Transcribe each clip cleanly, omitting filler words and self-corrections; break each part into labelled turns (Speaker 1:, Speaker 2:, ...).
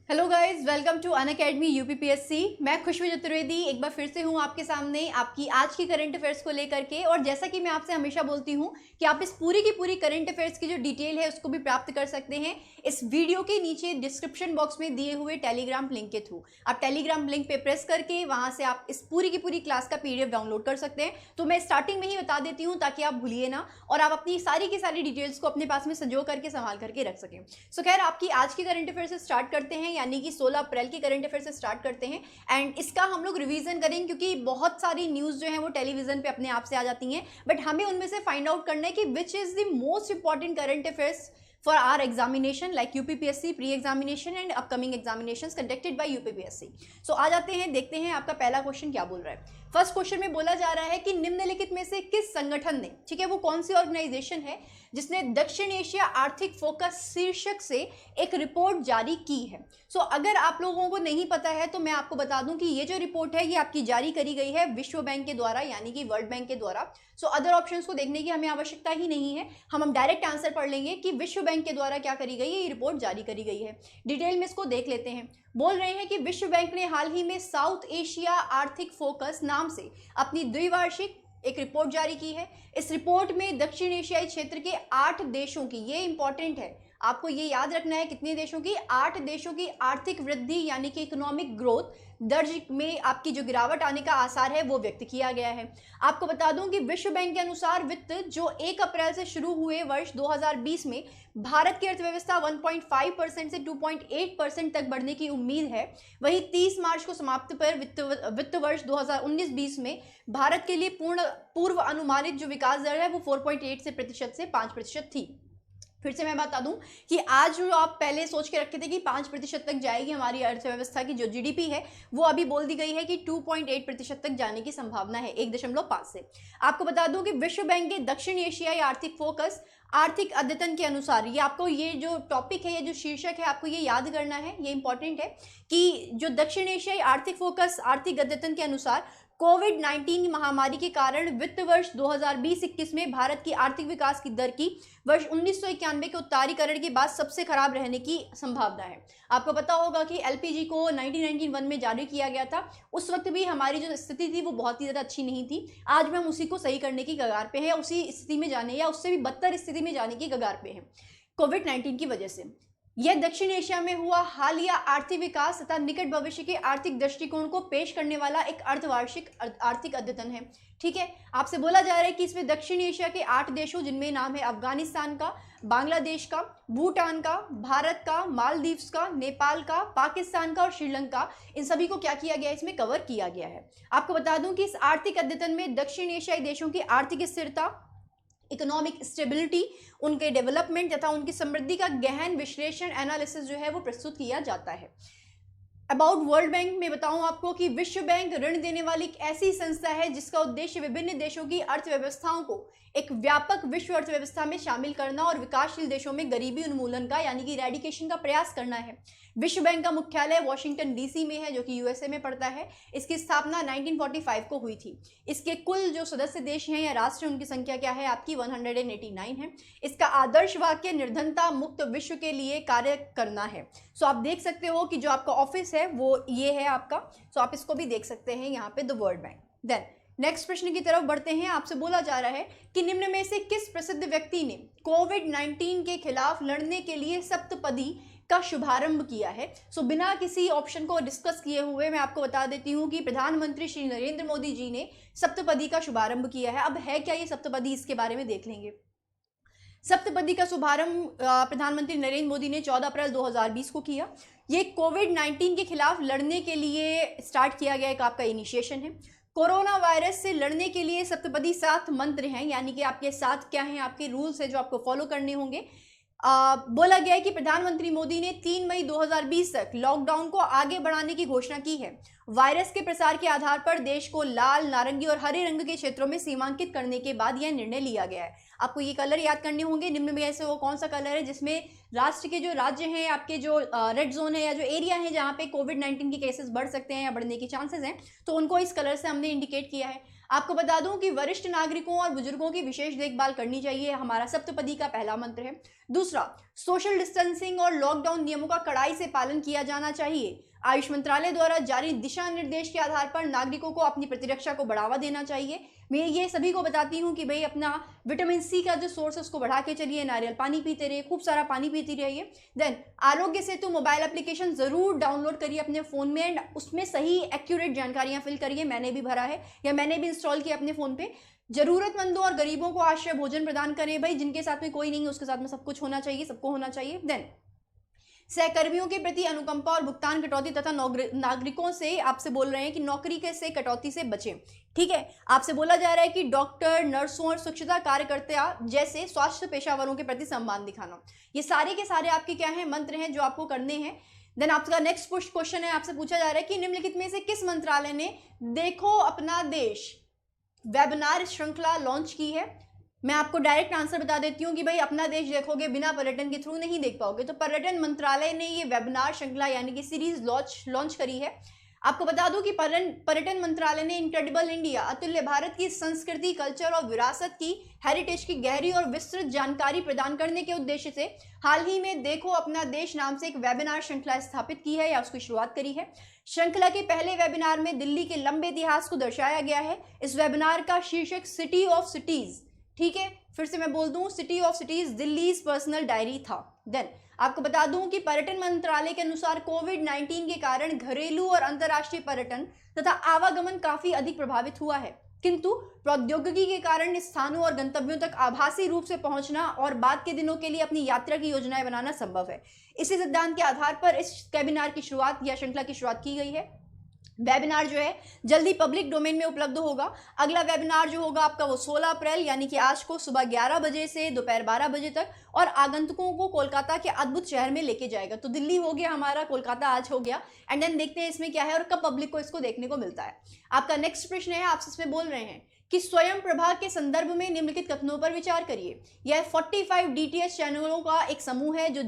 Speaker 1: Hello guys, welcome to Unacademy UPPSC. मैं खुशबू चतुर्वेदी एक बार फिर से हूं आपके सामने आपकी आज की करंट अफेयर्स को लेकर के। और जैसा कि मैं आपसे हमेशा बोलती हूं कि आप इस पूरी की पूरी करंट अफेयर्स की जो डिटेल है उसको भी प्राप्त कर सकते हैं इस वीडियो के नीचे डिस्क्रिप्शन बॉक्स में दिए हुए टेलीग्राम लिंक के थ्रू। आप टेलीग्राम लिंक पे प्रेस करके वहां से आप इस पूरी की पूरी क्लास का पीडीएफ डाउनलोड कर सकते हैं। तो मैं स्टार्टिंग में ही बता देती हूँ ताकि आप भूलिए ना और आप अपनी सारी की सारी डिटेल्स को अपने पास में संजो करके संभाल करके रख सकें। सो खैर, आपकी आज की करंट अफेयर से स्टार्ट करते हैं, यानी कि 16 अप्रैल की करंट अफेयर से स्टार्ट करते हैं। एंड इसका हम लोग रिवीजन करेंगे क्योंकि बहुत सारी न्यूज़ जो है वो टेलीविजन पे अपने आप से आ जाती हैं, बट हमें उनमें से फाइंड आउट करना है कि which is the most important current affairs for our examination like UPPSC pre-examination and upcoming examinations conducted by UPPSC। So आ जाते हैं, देखते हैं आपका पहला क्वेश्चन क्या बोल रहा है। फर्स्ट क्वेश्चन में बोला जा रहा है कि निम्नलिखित में से किस संगठन ने, ठीक है, वो कौन सी ऑर्गेनाइजेशन है जिसने दक्षिण एशिया आर्थिक फोकस शीर्षक से एक रिपोर्ट जारी की है। सो अगर आप लोगों को नहीं पता है तो मैं आपको बता दूं कि ये जो रिपोर्ट है ये आपकी जारी करी गई है विश्व बैंक के द्वारा, यानी कि वर्ल्ड बैंक के द्वारा। सो अदर ऑप्शंस को देखने की हमें आवश्यकता ही नहीं है, हम डायरेक्ट आंसर पढ़ लेंगे कि विश्व बैंक के द्वारा क्या करी गई है, ये रिपोर्ट जारी करी गई है। डिटेल में इसको देख लेते हैं। बोल रहे हैं कि विश्व बैंक ने हाल ही में साउथ एशिया आर्थिक फोकस नाम से अपनी द्विवार्षिक एक रिपोर्ट जारी की है। इस रिपोर्ट में दक्षिण एशियाई क्षेत्र के 8 देशों की, ये इंपॉर्टेंट है, आपको ये याद रखना है, कितने देशों की, 8 देशों की आर्थिक वृद्धि यानी कि इकोनॉमिक ग्रोथ दर्ज में आपकी जो गिरावट आने का आसार है वो व्यक्त किया गया है। आपको बता दूं कि विश्व बैंक के अनुसार वित्त जो 1 अप्रैल से शुरू हुए वर्ष 2020 में भारत की अर्थव्यवस्था 1.5% से 2.8% तक बढ़ने की उम्मीद है। वहीं 30 मार्च को समाप्त पर वित्त वर्ष 2019-20 में भारत के लिए पूर्व अनुमानित जो विकास दर है वो 4.8 से 5% थी। फिर से मैं बता दूं कि आज जो आप पहले सोच के रखे थे कि 5% तक जाएगी हमारी अर्थव्यवस्था की जो जीडीपी है, वो अभी बोल दी गई है कि 2.8% तक जाने की संभावना है, 1.5 से। आपको बता दूं कि विश्व बैंक के दक्षिण एशियाई आर्थिक फोकस आर्थिक अद्यतन के अनुसार, ये आपको ये जो टॉपिक है, ये जो शीर्षक है, आपको ये याद करना है, ये इंपॉर्टेंट है कि जो दक्षिण एशियाई आर्थिक फोकस आर्थिक अद्यतन के अनुसार कोविड-19 महामारी के कारण वित्त वर्ष 2020-21 में भारत की आर्थिक विकास की दर की वर्ष 1991 के उत्तरीकरण के बाद सबसे खराब रहने की संभावना है। आपको पता होगा कि एलपीजी को 1991 में जारी किया गया था, उस वक्त भी हमारी जो स्थिति थी वो बहुत ही ज़्यादा अच्छी नहीं थी। आज भी हम उसी को सही करने की कगार पे हैं, उसी स्थिति में जाने या उससे भी बदतर स्थिति में जाने की कगार पे हैं कोविड-19 की वजह से। यह दक्षिण एशिया में हुआ हालिया आर्थिक विकास तथा निकट भविष्य के आर्थिक दृष्टिकोण को पेश करने वाला एक अर्धवार्षिक आर्थिक अद्यतन है। ठीक है, आपसे बोला जा रहा है कि इसमें दक्षिण एशिया के 8 देशों, जिनमें नाम है अफगानिस्तान का, बांग्लादेश का, भूटान का, भारत का, मालदीव्स का, नेपाल का, पाकिस्तान का और श्रीलंका, इन सभी को क्या किया गया है, इसमें कवर किया गया है। आपको बता दूं कि इस आर्थिक अद्यतन में दक्षिण एशियाई देशों की आर्थिक स्थिरता, इकोनॉमिक स्टेबिलिटी, उनके डेवलपमेंट तथा उनकी समृद्धि का गहन विश्लेषण एनालिसिस जो है वो प्रस्तुत किया जाता है। अबाउट वर्ल्ड बैंक में बताऊं आपको कि विश्व बैंक ऋण देने वाली एक ऐसी संस्था है जिसका उद्देश्य विभिन्न देशों की अर्थव्यवस्थाओं को एक व्यापक विश्व अर्थव्यवस्था में शामिल करना और विकासशील देशों में गरीबी उन्मूलन का यानी कि इरेडिकेशन का प्रयास करना है। विश्व बैंक का मुख्यालय वॉशिंगटन डीसी में है, जो कि यूएसए में पड़ता है। इसकी स्थापना 1945 को हुई थी। इसके कुल जो सदस्य देश हैं या राष्ट्र, उनकी संख्या क्या है, आपकी 189 है। इसका आदर्श वाक्य निर्धनता मुक्त विश्व के लिए कार्य करना है। सो आप देख सकते हो कि जो आपका ऑफिस है वो ये है आपका। सो आप इसको भी देख सकते हैं यहाँ पे, the world bank. Then next प्रश्न की तरफ बढ़ते हैं। आपसे बोला जा रहा है कि निम्न में से किस प्रसिद्ध व्यक्ति ने कोविड-19 के खिलाफ लड़ने के लिए सप्तपदी का शुभारंभ किया है। सो बिना किसी ऑप्शन को डिस्कस किए हुए मैं आपको बता देती हूँ कि प्रधानमंत्री श्री नरेंद्र मोदी जी ने सप्तपदी का शुभारंभ किया है। अब है क्या ये सप्तपदी, इसके बारे में देख लेंगे। सप्तपदी का शुभारंभ प्रधानमंत्री नरेंद्र मोदी ने 14 अप्रैल 2020 को किया। ये कोविड-19 के खिलाफ लड़ने के लिए स्टार्ट किया गया एक आपका इनिशिएशन है। कोरोना वायरस से लड़ने के लिए सप्तपदी 7 मंत्र हैं, यानी कि आपके 7 क्या हैं, आपके रूल्स हैं जो आपको फॉलो करने होंगे। बोला गया है कि प्रधानमंत्री मोदी ने 3 मई 2020 तक लॉकडाउन को आगे बढ़ाने की घोषणा की है। वायरस के प्रसार के आधार पर देश को लाल, नारंगी और हरे रंग के क्षेत्रों में सीमांकित करने के बाद यह निर्णय लिया गया है। आपको ये कलर याद करने होंगे। निम्न में ऐसे वो कौन सा कलर है जिसमें राष्ट्र के जो राज्य हैं, आपके जो रेड जोन है या जो एरिया है जहाँ पे कोविड-19 के केसेस बढ़ सकते हैं या बढ़ने के चांसेस हैं, तो उनको इस कलर से हमने इंडिकेट किया है। आपको बता दूं कि वरिष्ठ नागरिकों और बुजुर्गों की विशेष देखभाल करनी चाहिए, हमारा सप्तपदी का पहला मंत्र है। दूसरा, सोशल डिस्टेंसिंग और लॉकडाउन नियमों का कड़ाई से पालन किया जाना चाहिए। आयुष मंत्रालय द्वारा जारी दिशा निर्देश के आधार पर नागरिकों को अपनी प्रतिरक्षा को बढ़ावा देना चाहिए। मैं ये सभी को बताती हूँ कि भाई अपना विटामिन सी का जो सोर्स है उसको बढ़ा के चलिए, नारियल पानी पीते रहिए, खूब सारा पानी पीती रहिए। Then Aarogya Setu mobile application जरूर डाउनलोड करिए अपने फोन में एंड उसमें सही एक्यूरेट जानकारियां फिल करिए। मैंने भी भरा है या मैंने भी इंस्टॉल किया अपने फोन पे। जरूरतमंदों और गरीबों को आश्रय भोजन प्रदान करें। भाई जिनके साथ में कोई नहीं है उसके साथ में सब कुछ होना चाहिए, सबको होना चाहिए। देन सहकर्मियों के प्रति अनुकंपा और भुगतान कटौती तथा नागरिकों से आपसे बोल रहे हैं कि नौकरी के से कटौती से बचें। ठीक है, आपसे बोला जा रहा है कि डॉक्टर, नर्सों और स्वच्छता कार्यकर्ता जैसे स्वास्थ्य पेशावरों के प्रति सम्मान दिखाना। ये सारे के सारे आपके क्या हैं, मंत्र हैं जो आपको करने हैं। देन आपका नेक्स्ट क्वेश्चन है, आपसे पूछा जा रहा है कि निम्नलिखित में से किस मंत्रालय ने देखो अपना देश वेबिनार श्रृंखला लॉन्च की है। मैं आपको डायरेक्ट आंसर बता देती हूँ कि भाई अपना देश देखोगे बिना पर्यटन के थ्रू नहीं देख पाओगे, तो पर्यटन मंत्रालय ने ये वेबिनार श्रृंखला यानी कि सीरीज लॉन्च करी है। आपको बता दूं कि पर्यटन मंत्रालय ने इनक्रेडिबल इंडिया, अतुल्य भारत की संस्कृति, कल्चर और विरासत की हेरिटेज की गहरी और विस्तृत जानकारी प्रदान करने के उद्देश्य से हाल ही में देखो अपना देश नाम से एक वेबिनार श्रृंखला स्थापित की है या उसकी शुरुआत करी है। श्रृंखला के पहले वेबिनार में दिल्ली के लंबे इतिहास को दर्शाया गया है। इस वेबिनार का शीर्षक सिटी ऑफ सिटीज, ठीक है, फिर से मैं बोल दूं, city of cities Delhi's personal diary था। देन आपको बता दूं कि पर्यटन मंत्रालय के अनुसार कोविड-19 के कारण घरेलू और अंतर्राष्ट्रीय पर्यटन तथा आवागमन काफी अधिक प्रभावित हुआ है, किंतु प्रौद्योगिकी के कारण स्थानों और गंतव्यों तक आभासी रूप से पहुंचना और बाद के दिनों के लिए अपनी यात्रा की योजनाएं बनाना संभव है। इसी सिद्धांत के आधार पर इस वेबिनार की शुरुआत या श्रृंखला की शुरुआत की गई है। वेबिनार जो है जल्दी पब्लिक डोमेन में उपलब्ध होगा। अगला वेबिनार जो होगा आपका वो 16 अप्रैल यानी कि आज को सुबह 11 बजे से दोपहर 12 बजे तक और आगंतुकों को कोलकाता के अद्भुत शहर में लेके जाएगा। तो दिल्ली हो गया हमारा, कोलकाता आज हो गया एंड देन देखते हैं इसमें क्या है और कब पब्लिक को इसको देखने को मिलता है। आपका नेक्स्ट प्रश्न है, आपसे इसमें बोल रहे हैं कि स्वयं प्रभा के संदर्भ में निम्नलिखित कथनों पर विचार करिए। यह 45 DTH चैनलों का एक समूह है जो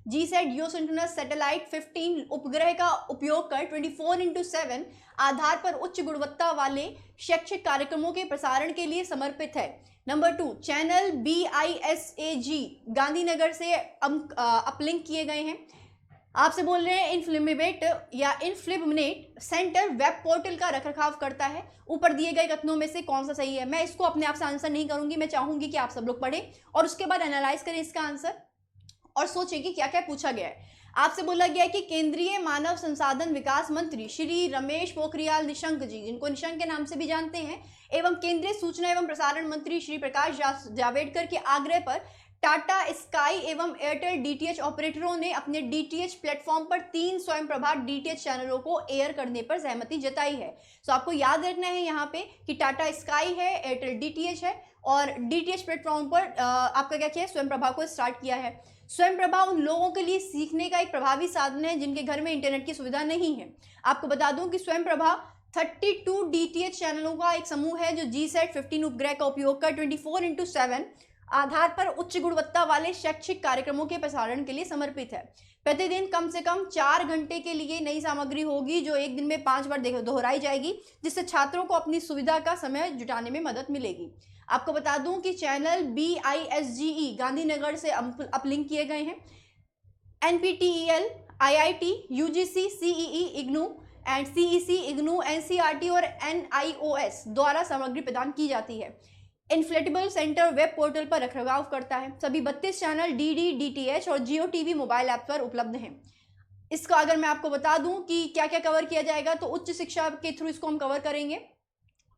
Speaker 1: जीसैट जियोसिंक्रोनस सैटेलाइट 15 उपग्रह का उपयोग कर 24/7 आधार पर उच्च गुणवत्ता वाले शैक्षिक कार्यक्रमों के प्रसारण के लिए समर्पित है। नंबर 2, चैनल BISAG गांधीनगर से अपलिंक किए गए हैं। आपसे बोल रहे हैं इनफ्लिबनेट सेंटर वेब पोर्टल का रखरखाव करता है। ऊपर दिए गए कथनों में से कौन सा सही है? मैं इसको अपने आप से आंसर नहीं करूंगी, मैं चाहूंगी कि आप सब लोग पढ़ें और उसके बाद एनालाइज करें इसका आंसर और सोचिए कि क्या क्या पूछा गया है। आपसे बोला गया है कि केंद्रीय मानव संसाधन विकास मंत्री श्री रमेश पोखरियाल निशंक जी, जिनको निशंक के नाम से भी जानते हैं, एवं केंद्रीय सूचना एवं प्रसारण मंत्री श्री प्रकाश जावड़ेकर के आग्रह पर टाटा स्काई एवं एयरटेल DTH ऑपरेटरों ने अपने DTH प्लेटफॉर्म पर 3 स्वयंप्रभा DTH चैनलों को एयर करने पर सहमति जताई है। तो आपको याद रखना है यहाँ पे कि टाटा स्काई है, एयरटेल DTH है और DTH प्लेटफॉर्म पर आपका क्या किया है, स्वयंप्रभा को स्टार्ट किया है। स्वयंप्रभा उन लोगों के लिए सीखने का एक प्रभावी साधन है जिनके घर में इंटरनेट की सुविधा नहीं है। आपको बता दूं कि स्वयंप्रभा 32 DTH चैनलों का एक समूह है जो जीसैट 15 उपग्रह का उपयोग कर 24/7 आधार पर उच्च गुणवत्ता वाले शैक्षिक कार्यक्रमों के प्रसारण के लिए समर्पित है। प्रतिदिन कम से कम 4 घंटे के लिए नई सामग्री होगी जो एक दिन में 5 बार दोहराई जाएगी, जिससे छात्रों को अपनी सुविधा का समय जुटाने में मदद मिलेगी। आपको बता दूं कि चैनल BISGE गांधीनगर से अपलिंक किए गए हैं। NPTEL, IIT, UGC, CEE, IGNOU and CEC, IGNOU, NCERT और NIOS द्वारा सामग्री प्रदान की जाती है। इन्फ्लेटेबल सेंटर वेब पोर्टल पर रखरखाव करता है। सभी 32 चैनल DD, DTH और Jio TV मोबाइल ऐप पर उपलब्ध हैं। इसका अगर मैं आपको बता दूं कि क्या क्या कवर किया जाएगा, तो उच्च शिक्षा के थ्रू इसको हम कवर करेंगे।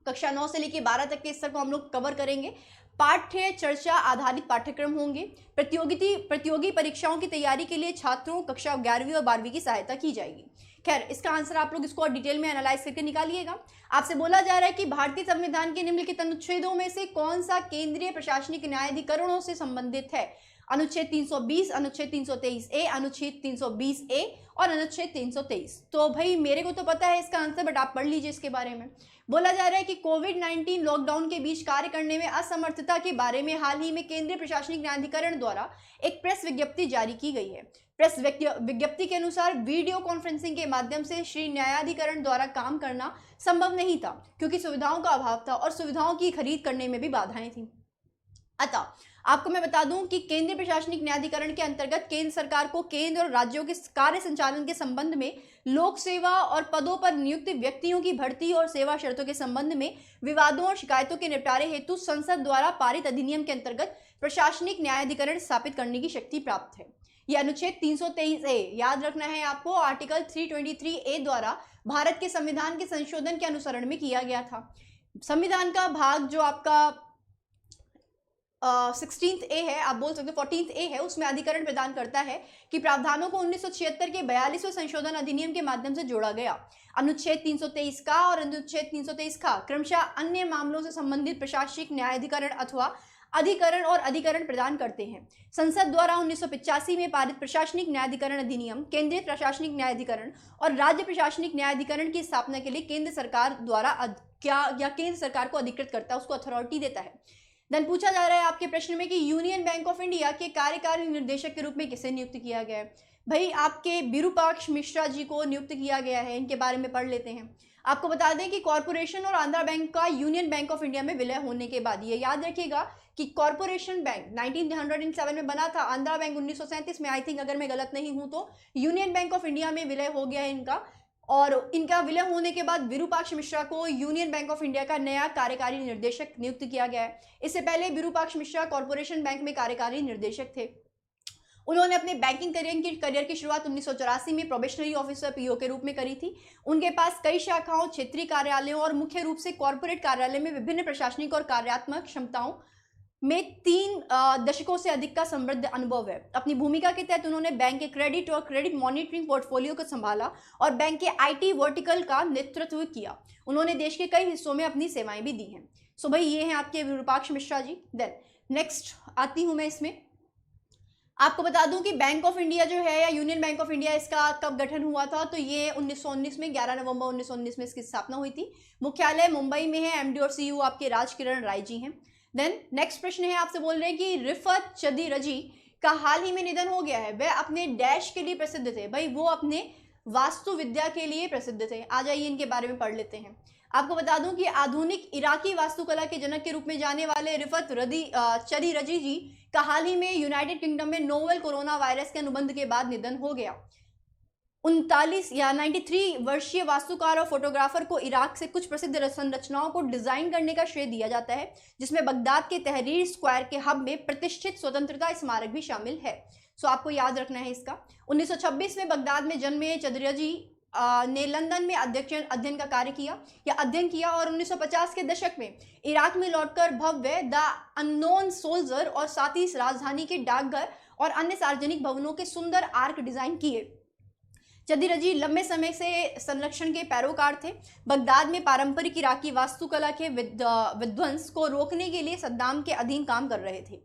Speaker 1: कक्षा 9 से लेकर 12 तक के स्तर को हम लोग कवर करेंगे। पाठ्य चर्चा आधारित पाठ्यक्रम होंगे। प्रतियोगी परीक्षाओं की तैयारी के लिए छात्रों कक्षा 11वीं और 12वीं की सहायता की जाएगी। खैर, इसका आंसर आप लोग इसको डिटेल में एनालाइज करके निकालिएगा। आपसे बोला जा रहा है कि भारतीय संविधान के निम्नलिखित अनुच्छेदों में से कौन सा केंद्रीय प्रशासनिक न्यायाधिकरणों से संबंधित है। अनुच्छेद 320, अनुच्छेद 323 ए, अनुच्छेद 320 ए और अनुच्छेद 323। तो भाई मेरे को तो पता है इसका आंसर, बट आप पढ़ लीजिए इसके बारे में। बोला जा रहा है कि कोविड-19 लॉकडाउन के बीच कार्य करने में असमर्थता के बारे में हाल ही में केंद्रीय प्रशासनिक न्यायाधिकरण द्वारा एक प्रेस विज्ञप्ति जारी की गई है। प्रेस विज्ञप्ति के अनुसार वीडियो कॉन्फ्रेंसिंग के माध्यम से श्री न्यायाधिकरण द्वारा काम करना संभव नहीं था, क्योंकि सुविधाओं का अभाव था और सुविधाओं की खरीद करने में भी बाधाएं थी। अतः आपको मैं बता दूं कि केंद्रीय प्रशासनिक न्यायाधिकरण के अंतर्गत केंद्र सरकार को केंद्र और राज्यों के कार्य संचालन के संबंध में, लोक सेवा और पदों पर नियुक्त व्यक्तियों की भर्ती और सेवा शर्तों के संबंध में विवादों और शिकायतों के निपटारे हेतु संसद द्वारा पारित अधिनियम के अंतर्गत प्रशासनिक न्यायाधिकरण स्थापित करने की शक्ति प्राप्त है। यह अनुच्छेद 323 ए, याद रखना है आपको, आर्टिकल 323 ए द्वारा भारत के संविधान के संशोधन के अनुसरण में किया गया था। संविधान का भाग जो आपका 16th ए है, आप बोल सकते हो 14th ए है, उसमें अधिकरण प्रदान करता है कि प्रावधानों को 1976 के 42वें संशोधन अधिनियम के माध्यम से जोड़ा गया। अनुच्छेद 323 का और अनुच्छेद 323 का क्रमशः अन्य मामलों से संबंधित प्रशासनिक न्यायाधिकरण अथवा अधिकरण और अधिकरण प्रदान करते हैं। संसद द्वारा 1985 में पारित प्रशासनिक न्यायाधिकरण अधिनियम केंद्रीय प्रशासनिक न्यायाधिकरण और राज्य प्रशासनिक न्यायाधिकरण की स्थापना के लिए केंद्र सरकार द्वारा केंद्र सरकार को अधिकृत करता है, उसको अथॉरिटी देता है। देन पूछा जा रहा है आपके प्रश्न में कि यूनियन बैंक ऑफ इंडिया के कार्यकारी निर्देशक के रूप में किसे नियुक्त किया गया है। भाई आपके विरूपाक्ष मिश्रा जी को नियुक्त किया गया है, इनके बारे में पढ़ लेते हैं। आपको बता दें कि कॉर्पोरेशन और आंध्रा बैंक का यूनियन बैंक ऑफ इंडिया में विलय होने के बाद, ये याद रखिएगा कि कॉर्पोरेशन बैंक 1907 में बना था, आंध्रा बैंक 1937 में, आई थिंक अगर मैं गलत नहीं हूं तो, यूनियन बैंक ऑफ इंडिया में विलय हो गया है इनका। और इनका विलय होने के बाद विरूपाक्ष मिश्रा को यूनियन बैंक ऑफ इंडिया का नया कार्यकारी निर्देशक नियुक्त किया गया है। इससे पहले विरूपाक्ष मिश्रा कॉर्पोरेशन बैंक में कार्यकारी निर्देशक थे। उन्होंने अपने बैंकिंग करियर की शुरुआत 1984 में प्रोबेशनरी ऑफिसर पीओ के रूप में करी थी। उनके पास कई शाखाओं, क्षेत्रीय कार्यालयों और मुख्य रूप से कॉर्पोरेट कार्यालय में विभिन्न प्रशासनिक और कार्यात्मक क्षमताओं में 3 दशकों से अधिक का समृद्ध अनुभव है। अपनी भूमिका के तहत उन्होंने बैंक के क्रेडिट और क्रेडिट मॉनिटरिंग पोर्टफोलियो को संभाला और बैंक के आईटी वर्टिकल का नेतृत्व किया। उन्होंने देश के कई हिस्सों में अपनी सेवाएं भी दी हैं। सो भाई ये हैं आपके विरूपाक्ष मिश्रा जी। देन नेक्स्ट आती हूं मैं इसमें, आपको बता दूं कि बैंक ऑफ इंडिया जो है या यूनियन बैंक ऑफ इंडिया, इसका कब गठन हुआ था, तो ये 1919 में 11 नवंबर 1919 में इसकी स्थापना हुई थी। मुख्यालय मुंबई में है। एमडी और सीईओ आपके राजकिरण राय जी हैं। देन नेक्स्ट प्रश्न है, आपसे बोल रहे हैं कि रिफत चदिरजी का हाल ही में निधन हो गया है। वह अपने डैश के लिए प्रसिद्ध थे। भाई वो अपने वास्तु विद्या के लिए प्रसिद्ध थे। आ जाइए इनके बारे में पढ़ लेते हैं। आपको बता दूं कि आधुनिक इराकी वास्तुकला के जनक के रूप में जाने वाले रिफत चदिरजी जी का हाल ही में यूनाइटेड किंगडम में नोवेल कोरोना वायरस के अनुबंध के बाद निधन हो गया। 93 वर्षीय वास्तुकार और फोटोग्राफर को इराक से कुछ प्रसिद्ध संरचनाओं को डिजाइन करने का श्रेय दिया जाता है, जिसमें बगदाद के तहरीर स्क्वायर के हब में प्रतिष्ठित स्वतंत्रता स्मारक भी शामिल है। सो आपको याद रखना है इसका। 1926 में बगदाद में जन्मे चदिरजी ने लंदन में अध्ययन का कार्य किया या अध्ययन किया और 1950 के दशक में इराक में लौटकर भव्य द अननोन सोल्जर और साथ ही राजधानी के डाकघर और अन्य सार्वजनिक भवनों के सुंदर आर्क डिजाइन किए। चदिरजी लंबे समय से संरक्षण के पैरोकार थे। बगदाद में पारंपरिक इराकी वास्तुकला के विध्वंस को रोकने के लिए सद्दाम के अधीन काम कर रहे थे।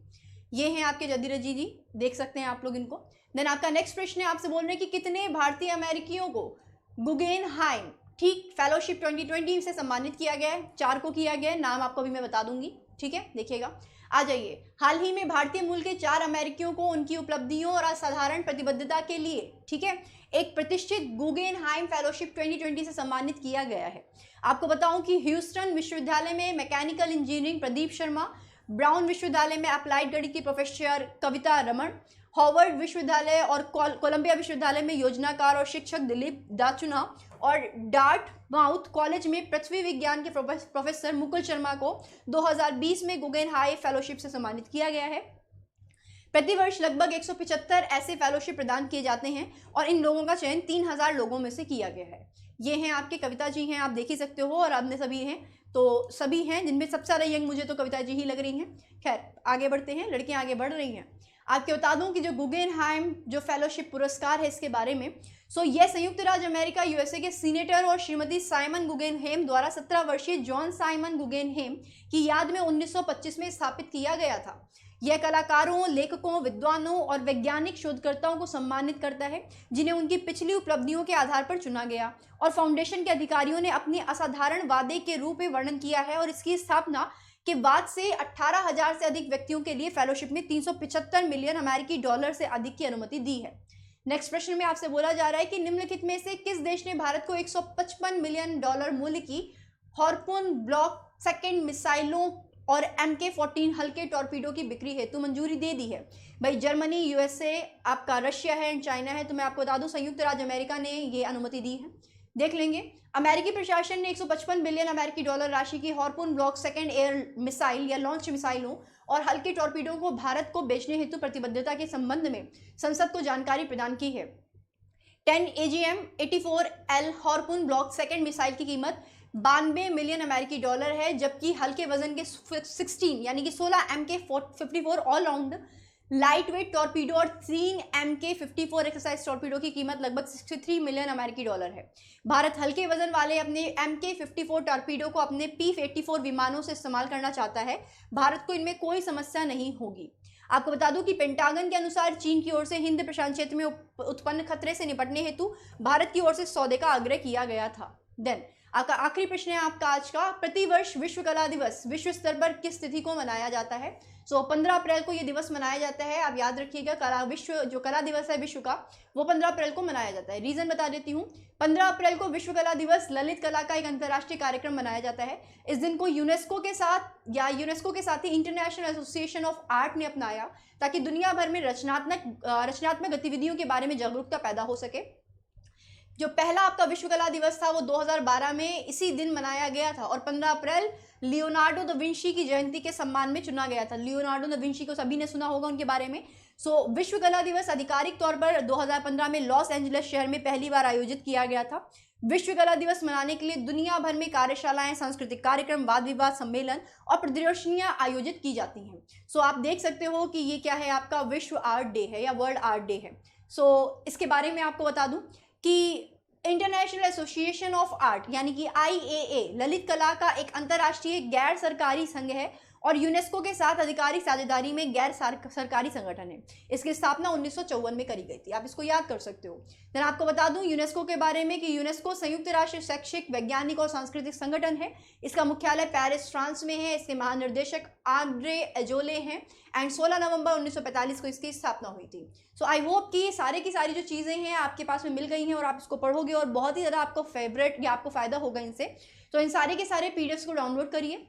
Speaker 1: ये हैं आपके चदिरजी जी, देख सकते हैं आप लोग इनको। देन आपका नेक्स्ट प्रश्न है, आपसे बोल रहे हैं कि कितने भारतीय अमेरिकियों को गुगेनहाइम ठीक फेलोशिप 2020 से सम्मानित किया गया है। 4 को किया गया है, नाम आपको अभी मैं बता दूंगी, ठीक है, देखिएगा। आ जाइए। हाल ही में भारतीय मूल के 4 अमेरिकियों को उनकी उपलब्धियों और असाधारण प्रतिबद्धता के लिए, ठीक है, एक प्रतिष्ठित गुगेनहाइम फेलोशिप 2020 से सम्मानित किया गया है। आपको बताऊं कि ह्यूस्टन विश्वविद्यालय में mechanical engineering Pradeep Sharma, brown विश्वविद्यालय में अप्लाइड गणित की प्रोफेसर कविता रमन, हार्वर्ड विश्वविद्यालय और कोलंबिया विश्वविद्यालय में योजनाकार और शिक्षक दिलीप दाचुना और डार्टमाउथ कॉलेज में पृथ्वी विज्ञान के प्रोफेसर मुकुल शर्मा को 2020 में गुगेनहाइम फेलोशिप से सम्मानित किया गया है। प्रतिवर्ष लगभग 175 ऐसे फेलोशिप प्रदान किए जाते हैं और इन लोगों का चयन 3000 लोगों में से किया गया है। ये हैं आपके कविता जी हैं, आप देख ही सकते हो, और आपने सभी हैं, तो सभी हैं, जिनमें सबसे ज़्यादा यंग मुझे तो कविता जी ही लग रही हैं। खैर आगे बढ़ते हैं, लड़कियां आगे बढ़ रही हैं। आपके बता दूं कि जो गुगेनहाइम जो फेलोशिप पुरस्कार है इसके बारे में, सो यह संयुक्त राज्य अमेरिका यूएसए के सीनेटर और श्रीमती साइमन गुगेनहेम द्वारा 17 वर्षीय जॉन साइमन गुगेनहेम की याद में 1925 में स्थापित किया गया था। यह कलाकारों, लेखकों, विद्वानों और वैज्ञानिक शोधकर्ताओं को सम्मानित करता है जिन्हें उनकी पिछली उपलब्धियों के आधार पर चुना गया और फाउंडेशन के अधिकारियों ने अपने असाधारण वादे के रूप में वर्णन किया है। और इसकी स्थापना के बाद से 18,000 से अधिक व्यक्तियों के लिए फेलोशिप में 375 मिलियन अमेरिकी डॉलर से अधिक की अनुमति दी है। नेक्स्ट प्रश्न में आपसे बोला जा रहा है कि निम्नलिखित में से किस देश ने भारत को 155 मिलियन डॉलर मूल्य की हार्पून ब्लॉक सेकंड मिसाइलों और MK-14 हल्के टॉर्पीडो की बिक्री हेतु मंजूरी दे दी है? भाई जर्मनी, USA, आपका रशिया है एंड चाइना है। तो मैं आपको बता दूं संयुक्त राज्य अमेरिका ने ये अनुमति दी है। देख लेंगे। अमेरिकी प्रशासन ने 155 बिलियन अमेरिकी डॉलर राशि की harpoon block second air missile या लॉन्च मिसाइलों और हल्के टॉर्पीडो को भारत को बेचने हेतु प्रतिबद्धता के संबंध में संसद को जानकारी प्रदान की है। 10 AGM 84L harpoon block second missile की कीमत 92 मिलियन अमेरिकी डॉलर है, जबकि हल्के वजन के 16 यानी कि 16 MK-54 all round light weight torpedo और 3 MK-54 एक्सरसाइज टॉर्पीडो की कीमत लगभग 63 मिलियन अमेरिकी डॉलर है। भारत हल्के वजन वाले अपने MK-54 टॉर्पीडो को अपने P-84 विमानों से इस्तेमाल करना चाहता है। भारत को इनमें कोई समस्या नहीं होगी। आपको बता दूं कि पेंटागन के अनुसार चीन की ओर से हिंद प्रशांत क्षेत्र में उत्पन्न खतरे से निपटने हेतु भारत की ओर से सौदे का आग्रह किया गया था। देन आपका आखिरी प्रश्न है आपका आज का, प्रतिवर्ष विश्व कला दिवस विश्व स्तर पर किस तिथि को मनाया जाता है? 15 अप्रैल को ये दिवस मनाया जाता है। आप याद रखिएगा, जो कला दिवस है विश्व का, वो 15 अप्रैल को मनाया जाता है। रीजन बता देती हूँ। 15 अप्रैल को विश्व कला दिवस ललित कला का एक अंतर्राष्ट्रीय कार्यक्रम मनाया जाता है। इस दिन को यूनेस्को के साथ ही इंटरनेशनल एसोसिएशन ऑफ आर्ट ने अपनाया ताकि दुनिया भर में रचनात्मक गतिविधियों के बारे में जागरूकता पैदा हो सके। जो पहला आपका विश्व कला दिवस था वो 2012 में इसी दिन मनाया गया था और 15 अप्रैल लियोनार्डो दा विंची की जयंती के सम्मान में चुना गया था। लियोनार्डो दा विंची को सभी ने सुना होगा उनके बारे में। विश्व कला दिवस आधिकारिक तौर पर 2015 में लॉस एंजलिस शहर में पहली बार आयोजित किया गया था। विश्व कला दिवस मनाने के लिए दुनिया भर में कार्यशालाएं, सांस्कृतिक कार्यक्रम, वाद विवाद सम्मेलन और प्रदर्शनियां आयोजित की जाती हैं। आप देख सकते हो कि ये क्या है, आपका विश्व आर्ट डे है या वर्ल्ड आर्ट डे है। इसके बारे में आपको बता दूं कि इंटरनेशनल एसोसिएशन ऑफ आर्ट यानी कि IAA ललित कला का एक अंतर्राष्ट्रीय गैर सरकारी संघ है और यूनेस्को के साथ आधिकारिक साझेदारी में गैर सरकारी संगठन है। इसकी स्थापना 1954 में करी गई थी। आप इसको याद कर सकते हो। देन आपको बता दूं यूनेस्को के बारे में कि यूनेस्को संयुक्त राष्ट्र शैक्षिक, वैज्ञानिक और सांस्कृतिक संगठन है। इसका मुख्यालय पेरिस, फ्रांस में है। इसके महानिर्देशक आंद्रे एजोले हैं एंड 16 नवंबर 1945 को इसकी स्थापना हुई थी। आई होप कि ये सारे की सारी जो चीज़ें हैं आपके पास में मिल गई हैं और आप इसको पढ़ोगे और बहुत ही ज़्यादा आपको फेवरेट या आपको फ़ायदा होगा इनसे। इन सारे के सारे PDFs को डाउनलोड करिए।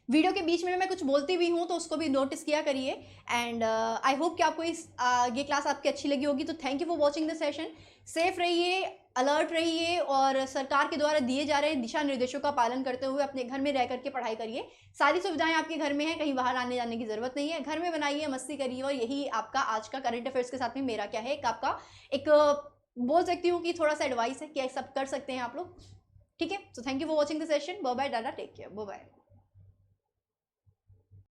Speaker 1: वीडियो के बीच में मैं कुछ बोलती भी हूँ तो उसको भी नोटिस किया करिए। एंड आई होप कि आपको ये क्लास आपकी अच्छी लगी होगी। तो thank you for watching the session. Safe रहिए, अलर्ट रहिए और सरकार के द्वारा दिए जा रहे दिशा निर्देशों का पालन करते हुए अपने घर में रह करके पढ़ाई करिए। सारी सुविधाएं आपके घर में हैं, कहीं बाहर आने जाने की जरूरत नहीं है। घर में बनाइए, मस्ती करिए और यही आपका आज का करंट अफेयर्स के साथ में मेरा क्या है, आपका एक बोल सकती हूँ कि थोड़ा सा एडवाइस है कि सब कर सकते हैं आप लोग। ठीक है। Thank you for watching the session. Bye bye, tata, take care, bye bye.